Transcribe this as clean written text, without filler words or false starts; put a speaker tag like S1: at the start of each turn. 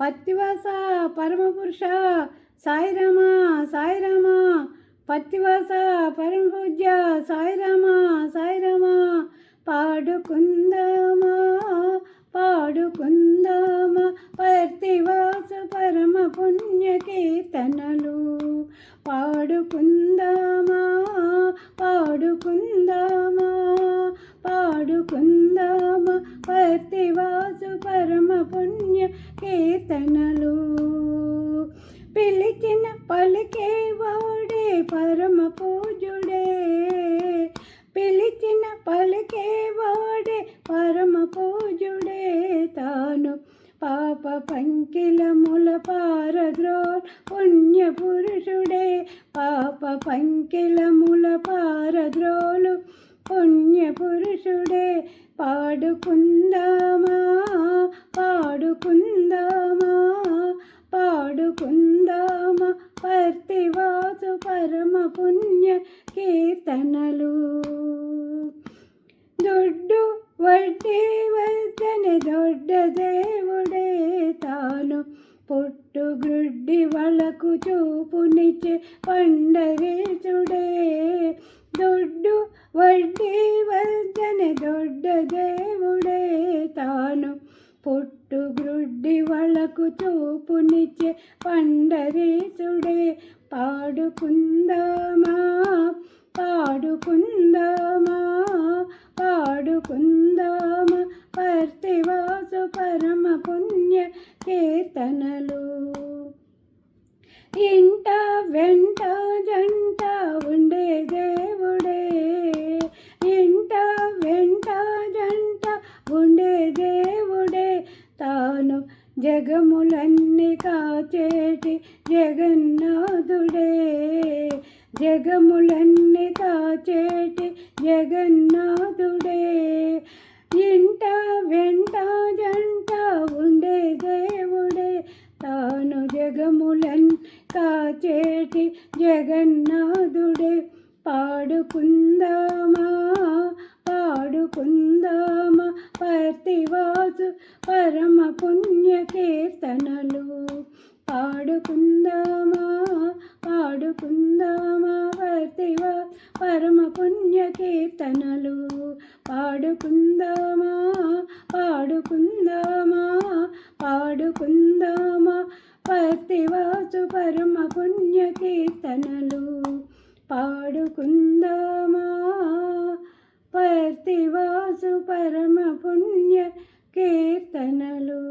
S1: పత్తివాస పరమపురుష సాయిరామ సాయిరామ, పత్తివాస పరమపూజ్య సాయిరామ సాయిరామ. పాడుకుందామా పాడుకుందామా పత్తివాస పరమ పుణ్య కీర్తనలు. పాడుకుందామా పాడుకుందామా పాడుకుందామా పత్తివాసు పరమ పుణ్య కీర్తనలు. పిలిచిన పలికేవాడే పరమ పూజుడే, పిలిచిన పలికేవాడే పరమ పూజుడే. తాను పాప పంకిలముల పారద్రోల్ పుణ్య పురుషుడే, పాప పంకిలముల పారద్రోలు పుణ్య పురుషుడే. పాడుకుందామా పాడుకుందామా పాడుకుందామా పత్తివాసు పరమ పుణ్య కీర్తనలు. దొడ్డు వడ్డీ వద్దని దొడ్డ దేవుడే, తాను గ్రుడ్డి వాళ్ళకు చూపునిచ్చే పండరీచుడే. దొడ్డు వడ్డీ వద్దని దొడ్డ దేవుడే, తాను గ్రుడ్డి వాళ్ళకు చూపునిచ్చే పండరీచుడే. పాడుకుందామా పాడుకుందామా పాడుకుందామా పత్తివాసు పరమ పుణ్య కీర్తనలు. ఇంట వెంట జంట ఉండే దేవుడే, ఇంట వెంట జంట ఉండే దేవుడే. తాను జగములన్నీ కాచేటి జగన్నాథుడే, జగములన్నీ కాచేటి జగన్నాథుడే. ఇంట వెంట జంట ఉండే దేవుడే, తాను జగములన్నీ కాచేటి జగన్నాథుడే. పాడుకుందామా పాడుకుందామా పత్తివాసు పరమ పుణ్య కీర్తనలు. పాడుకుందామా పాడుకుందామా పత్తివాసు పరమ పుణ్య కీర్తనలు. పాడుకుందామా పాడుకుందామా పాడుకుందామా పత్తివాసు పరమ పుణ్య కీర్తనలు. పాడుకుందామా పత్తివాసు పరమ పుణ్య కీర్తనలు.